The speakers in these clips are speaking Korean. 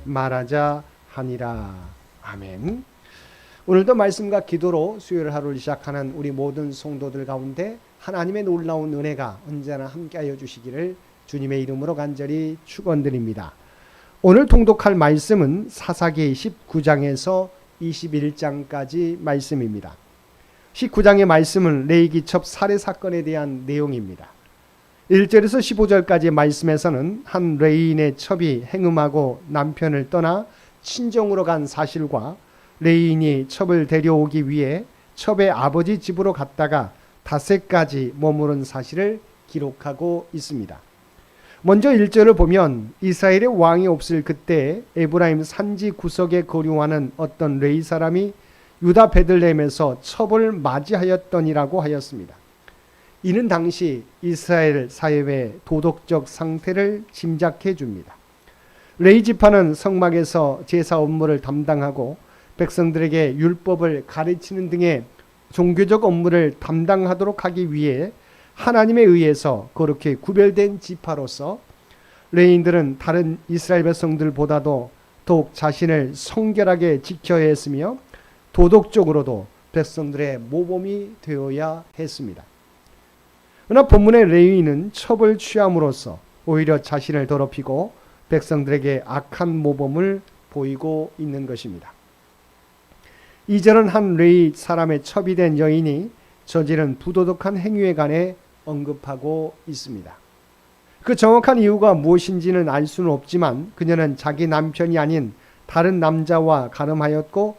말하자 하니라. 아멘. 오늘도 말씀과 기도로 수요일 하루를 시작하는 우리 모든 성도들 가운데 하나님의 놀라운 은혜가 언제나 함께하여 주시기를 주님의 이름으로 간절히 축원드립니다. 오늘 통독할 말씀은 사사기 19장에서 21장까지 말씀입니다. 19장의 말씀은 레위기첩 살해 사건에 대한 내용입니다. 1절에서 15절까지의 말씀에서는 한 레위인의 첩이 행음하고 남편을 떠나 친정으로 간 사실과 레위인이 첩을 데려오기 위해 첩의 아버지 집으로 갔다가 닷새까지 머무른 사실을 기록하고 있습니다. 먼저 1절을 보면 이스라엘의 왕이 없을 그때 에브라임 산지 구석에 거류하는 어떤 레위 사람이 유다 베들레헴에서 첩을 맞이하였더니라고 하였습니다. 이는 당시 이스라엘 사회의 도덕적 상태를 짐작해 줍니다. 레위 지파는 성막에서 제사 업무를 담당하고 백성들에게 율법을 가르치는 등의 종교적 업무를 담당하도록 하기 위해 하나님에 의해서 그렇게 구별된 지파로서 레위인들은 다른 이스라엘 백성들보다도 더욱 자신을 성결하게 지켜야 했으며 도덕적으로도 백성들의 모범이 되어야 했습니다. 그러나 본문의 레위인은 첩을 취함으로써 오히려 자신을 더럽히고 백성들에게 악한 모범을 보이고 있는 것입니다. 2절은 한 레위 사람의 첩이 된 여인이 저지른 부도덕한 행위에 관해 언급하고 있습니다. 그 정확한 이유가 무엇인지는 알 수는 없지만 그녀는 자기 남편이 아닌 다른 남자와 간음하였고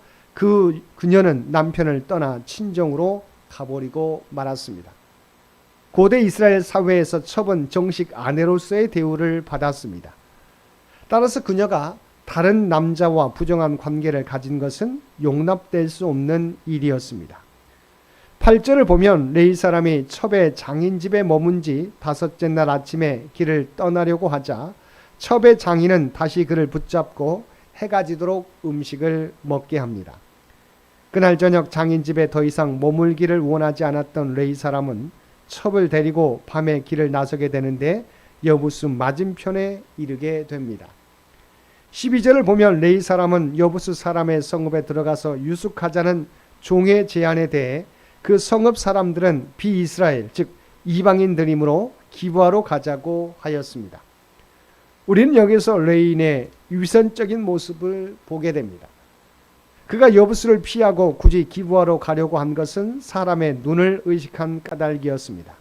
그녀는 남편을 떠나 친정으로 가버리고 말았습니다. 고대 이스라엘 사회에서 첩은 정식 아내로서의 대우를 받았습니다. 따라서 그녀가 다른 남자와 부정한 관계를 가진 것은 용납될 수 없는 일이었습니다. 8절을 보면 레위 사람이 첩의 장인 집에 머문 지 다섯째 날 아침에 길을 떠나려고 하자 첩의 장인은 다시 그를 붙잡고 해가 지도록 음식을 먹게 합니다. 그날 저녁 장인 집에 더 이상 머물기를 원하지 않았던 레위 사람은 첩을 데리고 밤에 길을 나서게 되는데 여부스 맞은편에 이르게 됩니다. 12절을 보면 레위 사람은 여부스 사람의 성읍에 들어가서 유숙하자는 종의 제안에 대해 그 성읍 사람들은 비이스라엘 즉 이방인들이므로 기부하러 가자고 하였습니다. 우리는 여기서 레위인의 위선적인 모습을 보게 됩니다. 그가 여부스를 피하고 굳이 기부하러 가려고 한 것은 사람의 눈을 의식한 까닭이었습니다.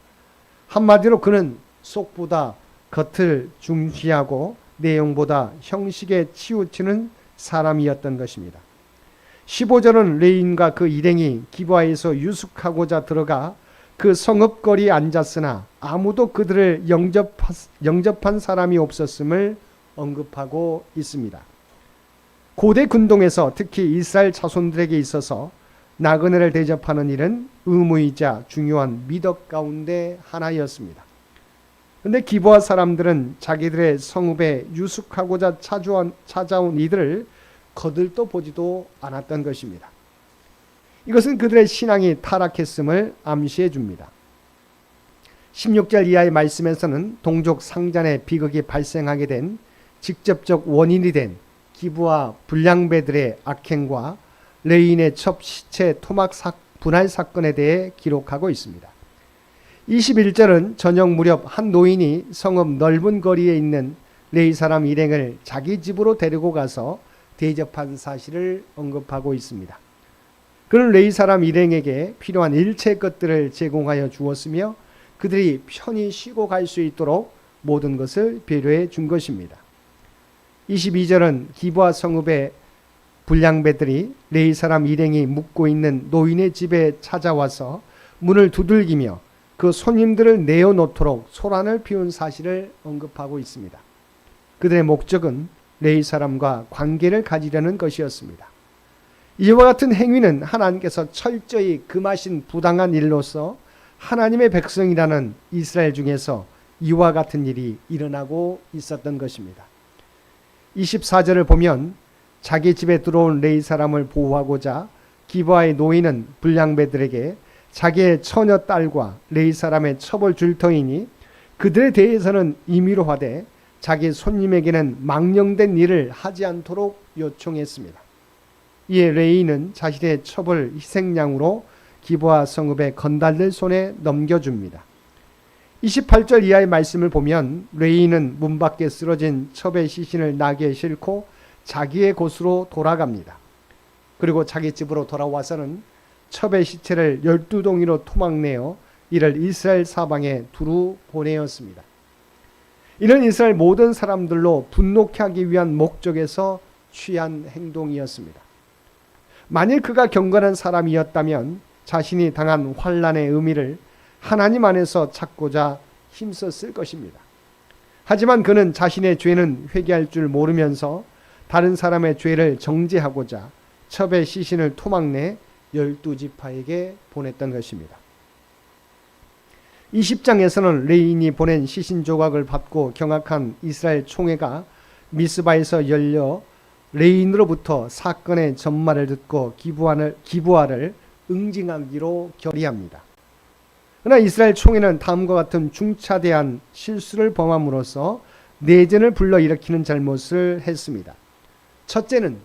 한마디로 그는 속보다 겉을 중시하고 내용보다 형식에 치우치는 사람이었던 것입니다. 15절은 레위인과 그 일행이 기브아에서 유숙하고자 들어가 그 성읍거리에 앉았으나 아무도 그들을 영접한 사람이 없었음을 언급하고 있습니다. 고대 군동에서 특히 이스라엘 자손들에게 있어서 나그네를 대접하는 일은 의무이자 중요한 미덕 가운데 하나였습니다. 그런데 기브아 사람들은 자기들의 성읍에 유숙하고자 찾아온 이들을 거들떠 보지도 않았던 것입니다. 이것은 그들의 신앙이 타락했음을 암시해 줍니다. 16절 이하의 말씀에서는 동족 상잔의 비극이 발생하게 된 직접적 원인이 된 기브아 불량배들의 악행과 레위인의 첩 시체 토막 분할 사건에 대해 기록하고 있습니다. 21절은 저녁 무렵 한 노인이 성읍 넓은 거리에 있는 레위 사람 일행을 자기 집으로 데리고 가서 대접한 사실을 언급하고 있습니다. 그는 레위 사람 일행에게 필요한 일체 것들을 제공하여 주었으며 그들이 편히 쉬고 갈 수 있도록 모든 것을 배려해 준 것입니다. 22절은 기브아 성읍의 불량배들이 레위 사람 일행이 묵고 있는 노인의 집에 찾아와서 문을 두들기며 그 손님들을 내어놓도록 소란을 피운 사실을 언급하고 있습니다. 그들의 목적은 레위 사람과 관계를 가지려는 것이었습니다. 이와 같은 행위는 하나님께서 철저히 금하신 부당한 일로서 하나님의 백성이라는 이스라엘 중에서 이와 같은 일이 일어나고 있었던 것입니다. 24절을 보면 자기 집에 들어온 레위 사람을 보호하고자 기브아의 노인은 불량배들에게 자기의 처녀 딸과 레위 사람의 첩을 줄 터이니 그들에 대해서는 임의로 하되 자기 손님에게는 망령된 일을 하지 않도록 요청했습니다. 이에 레위인은 자신의 첩을 희생양으로 기브아 성읍의 건달들 손에 넘겨줍니다. 28절 이하의 말씀을 보면 레위인은 문 밖에 쓰러진 첩의 시신을 나귀에 싣고 자기의 곳으로 돌아갑니다. 그리고 자기 집으로 돌아와서는 첩의 시체를 12동이로 토막내어 이를 이스라엘 사방에 두루 보내었습니다. 이는 이스라엘 모든 사람들로 분노케 하기 위한 목적에서 취한 행동이었습니다. 만일 그가 경건한 사람이었다면 자신이 당한 환난의 의미를 하나님 안에서 찾고자 힘썼을 것입니다. 하지만 그는 자신의 죄는 회개할 줄 모르면서 다른 사람의 죄를 정죄하고자 첩의 시신을 토막내 12지파에게 보냈던 것입니다. 20장에서는 레위인이 보낸 시신 조각을 받고 경악한 이스라엘 총회가 미스바에서 열려 레위인으로부터 사건의 전말을 듣고 기브아를 응징하기로 결의합니다. 그러나 이스라엘 총회는 다음과 같은 중차대한 실수를 범함으로써 내전을 불러일으키는 잘못을 했습니다. 첫째는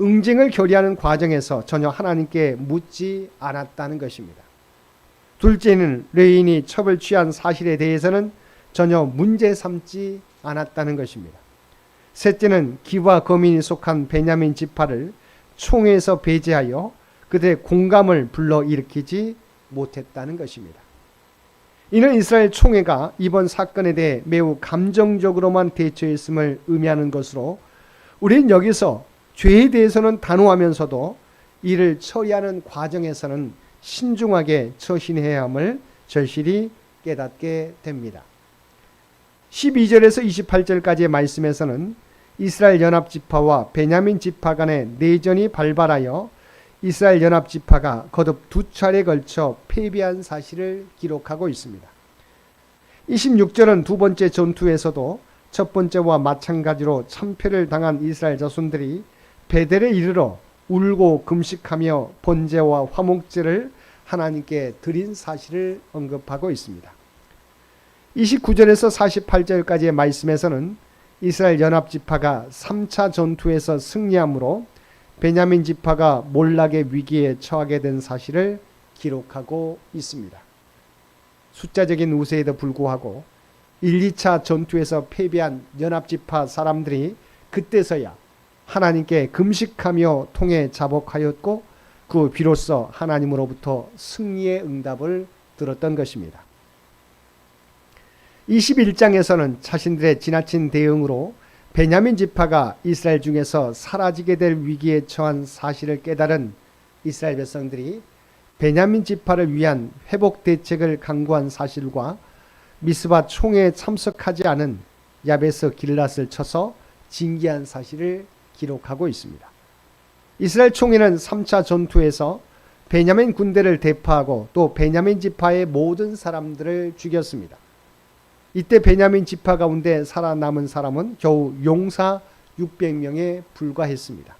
응징을 결의하는 과정에서 전혀 하나님께 묻지 않았다는 것입니다. 둘째는 레위인이 첩을 취한 사실에 대해서는 전혀 문제 삼지 않았다는 것입니다. 셋째는 기브아 거민이 속한 베냐민 지파를 총회에서 배제하여 그들의 공감을 불러일으키지 못했다는 것입니다. 이는 이스라엘 총회가 이번 사건에 대해 매우 감정적으로만 대처했음을 의미하는 것으로 우리는 여기서 죄에 대해서는 단호하면서도 이를 처리하는 과정에서는 신중하게 처신해야 함을 절실히 깨닫게 됩니다. 12절에서 28절까지의 말씀에서는 이스라엘 연합지파와 베냐민 지파 간의 내전이 발발하여 이스라엘 연합지파가 거듭 두 차례에 걸쳐 패배한 사실을 기록하고 있습니다. 26절은 두 번째 전투에서도 첫 번째와 마찬가지로 참패를 당한 이스라엘 자손들이 베델에 이르러 울고 금식하며 번제와 화목제를 하나님께 드린 사실을 언급하고 있습니다. 29절에서 48절까지의 말씀에서는 이스라엘 연합지파가 3차 전투에서 승리함으로 베냐민 지파가 몰락의 위기에 처하게 된 사실을 기록하고 있습니다. 숫자적인 우세에도 불구하고 1, 2차 전투에서 패배한 연합지파 사람들이 그때서야 하나님께 금식하며 통에 자복하였고 그 비로소 하나님으로부터 승리의 응답을 들었던 것입니다. 21장에서는 자신들의 지나친 대응으로 베냐민 지파가 이스라엘 중에서 사라지게 될 위기에 처한 사실을 깨달은 이스라엘 백성들이 베냐민 지파를 위한 회복 대책을 강구한 사실과 미스바 총회에 참석하지 않은 야베스 길랏을 쳐서 징계한 사실을 기록하고 있습니다. 이스라엘 총회는 3차 전투에서 베냐민 군대를 대파하고 또 베냐민 지파의 모든 사람들을 죽였습니다. 이때 베냐민 지파 가운데 살아남은 사람은 겨우 용사 600명에 불과했습니다.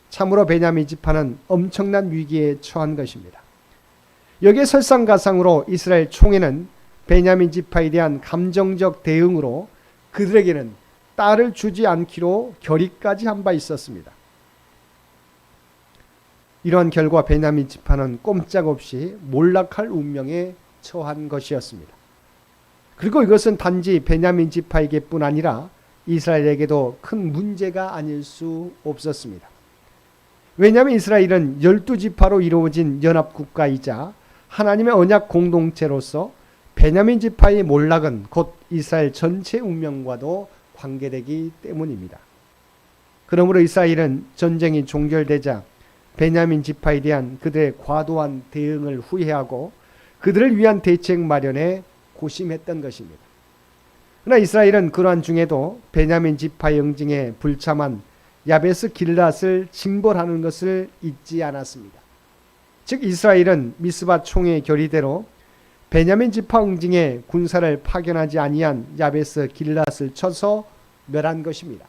참으로 베냐민 지파는 엄청난 위기에 처한 것입니다. 여기에 설상가상으로 이스라엘 총회는 베냐민 지파에 대한 감정적 대응으로 그들에게는 딸을 주지 않기로 결의까지 한 바 있었습니다. 이러한 결과 베냐민 지파는 꼼짝없이 몰락할 운명에 처한 것이었습니다. 그리고 이것은 단지 베냐민 지파에게뿐 아니라 이스라엘에게도 큰 문제가 아닐 수 없었습니다. 왜냐하면 이스라엘은 12지파로 이루어진 연합국가이자 하나님의 언약 공동체로서 베냐민 지파의 몰락은 곧 이스라엘 전체 운명과도 관계되기 때문입니다. 그러므로 이스라엘은 전쟁이 종결되자 베냐민 지파에 대한 그들의 과도한 대응을 후회하고 그들을 위한 대책 마련에 고심했던 것입니다. 그러나 이스라엘은 그러한 중에도 베냐민 지파의 응징에 불참한 야베스 길랏을 징벌하는 것을 잊지 않았습니다. 즉 이스라엘은 미스바 총회의 결의대로 베냐민 지파 응징에 군사를 파견하지 아니한 야베스 길랏을 쳐서 멸한 것입니다.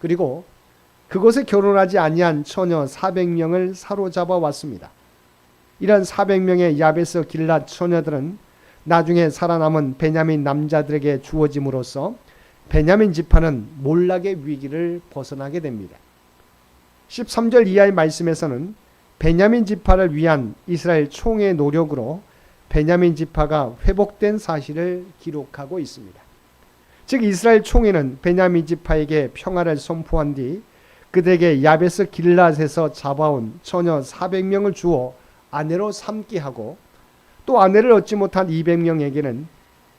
그리고 그곳에 결혼하지 아니한 처녀 400명을 사로잡아 왔습니다. 이런 400명의 야베스 길랏 처녀들은 나중에 살아남은 베냐민 남자들에게 주어짐으로써 베냐민 지파는 몰락의 위기를 벗어나게 됩니다. 13절 이하의 말씀에서는 베냐민 지파를 위한 이스라엘 총의 노력으로 베냐민 지파가 회복된 사실을 기록하고 있습니다. 즉 이스라엘 총회는 베냐민 지파에게 평화를 선포한 뒤 그들에게 야베스 길랏에서 잡아온 처녀 400명을 주어 아내로 삼게 하고 또 아내를 얻지 못한 200명에게는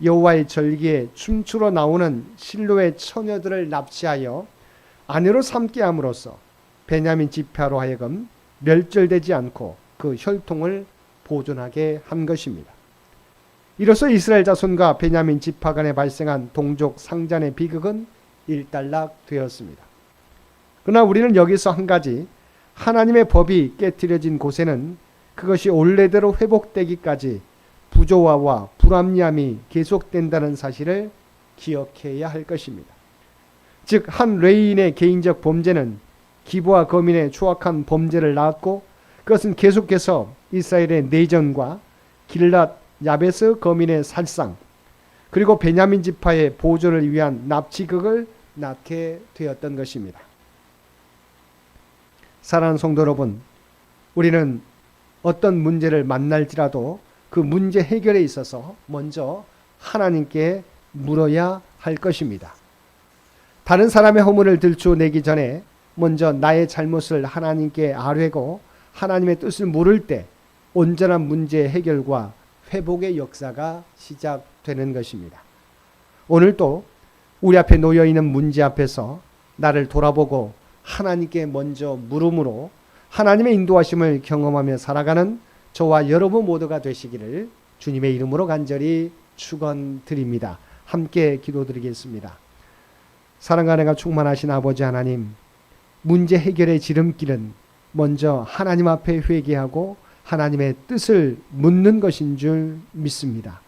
여호와의 절기에 춤추러 나오는 실로의 처녀들을 납치하여 아내로 삼게 함으로써 베냐민 지파로 하여금 멸절되지 않고 그 혈통을 보존하게 한 것입니다. 이로써 이스라엘 자손과 베냐민 지파 간에 발생한 동족 상잔의 비극은 일단락되었습니다. 그러나 우리는 여기서 한 가지, 하나님의 법이 깨트려진 곳에는 그것이 원래대로 회복되기까지 부조화와 불합리함이 계속된다는 사실을 기억해야 할 것입니다. 즉 한 레위인의 개인적 범죄는 기브와 거민의 추악한 범죄를 낳았고 그것은 계속해서 이스라엘의 내전과 길랏 야베스 거민의 살상 그리고 베냐민 지파의 보존을 위한 납치극을 낳게 되었던 것입니다. 사랑하는 성도 여러분, 우리는 어떤 문제를 만날지라도 그 문제 해결에 있어서 먼저 하나님께 물어야 할 것입니다. 다른 사람의 허물을 들추어내기 전에 먼저 나의 잘못을 하나님께 아뢰고 하나님의 뜻을 물을 때 온전한 문제 해결과 회복의 역사가 시작되는 것입니다. 오늘도 우리 앞에 놓여있는 문제 앞에서 나를 돌아보고 하나님께 먼저 물음으로 하나님의 인도하심을 경험하며 살아가는 저와 여러분 모두가 되시기를 주님의 이름으로 간절히 축원드립니다. 함께 기도드리겠습니다. 사랑과 은혜가 충만하신 아버지 하나님, 문제 해결의 지름길은 먼저 하나님 앞에 회개하고 하나님의 뜻을 묻는 것인 줄 믿습니다.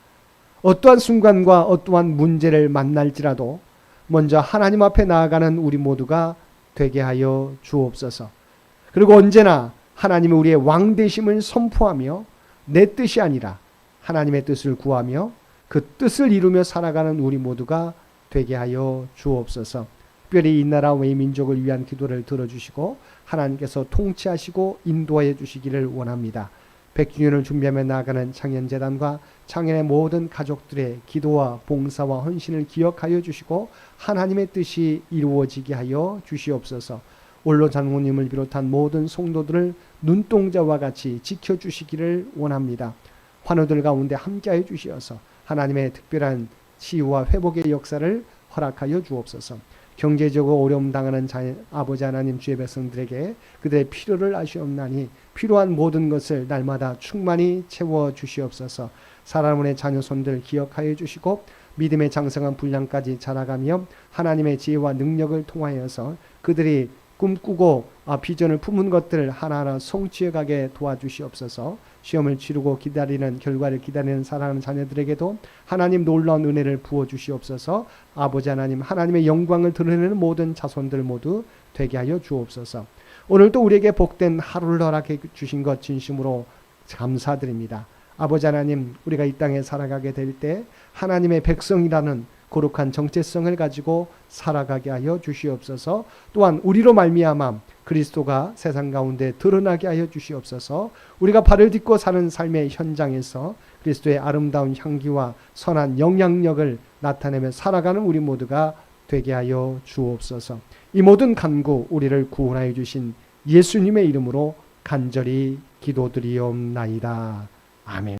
어떠한 순간과 어떠한 문제를 만날지라도 먼저 하나님 앞에 나아가는 우리 모두가 되게 하여 주옵소서. 그리고 언제나 하나님이 우리의 왕 되심을 선포하며 내 뜻이 아니라 하나님의 뜻을 구하며 그 뜻을 이루며 살아가는 우리 모두가 되게 하여 주옵소서. 특별히 이 나라와 이 민족을 위한 기도를 들어주시고 하나님께서 통치하시고 인도하여 주시기를 원합니다. 100주년을 준비하며 나아가는 창현재단과 창현의 모든 가족들의 기도와 봉사와 헌신을 기억하여 주시고 하나님의 뜻이 이루어지게 하여 주시옵소서. 올로 장로님을 비롯한 모든 성도들을 눈동자와 같이 지켜주시기를 원합니다. 환우들 가운데 함께하여 주시어서 하나님의 특별한 치유와 회복의 역사를 허락하여 주옵소서. 경제적으로 어려움 당하는 아버지 하나님 주의 백성들에게 그들의 필요를 아시옵나니 필요한 모든 것을 날마다 충만히 채워 주시옵소서. 사랑하는 자녀손들 기억하여 주시고 믿음의 장성한 분량까지 자라가며 하나님의 지혜와 능력을 통하여서 그들이 꿈꾸고 비전을 품은 것들을 하나하나 성취해가게 도와주시옵소서. 시험을 치르고 기다리는 결과를 기다리는 사랑하는 자녀들에게도 하나님 놀라운 은혜를 부어주시옵소서. 아버지 하나님, 하나님의 영광을 드러내는 모든 자손들 모두 되게 하여 주옵소서. 오늘도 우리에게 복된 하루를 허락해 주신 것 진심으로 감사드립니다. 아버지 하나님, 우리가 이 땅에 살아가게 될 때 하나님의 백성이라는 거룩한 정체성을 가지고 살아가게 하여 주시옵소서. 또한 우리로 말미암아 그리스도가 세상 가운데 드러나게 하여 주시옵소서. 우리가 발을 딛고 사는 삶의 현장에서 그리스도의 아름다운 향기와 선한 영향력을 나타내며 살아가는 우리 모두가 되게 하여 주옵소서. 이 모든 간구 우리를 구원하여 주신 예수님의 이름으로 간절히 기도드리옵나이다. 아멘.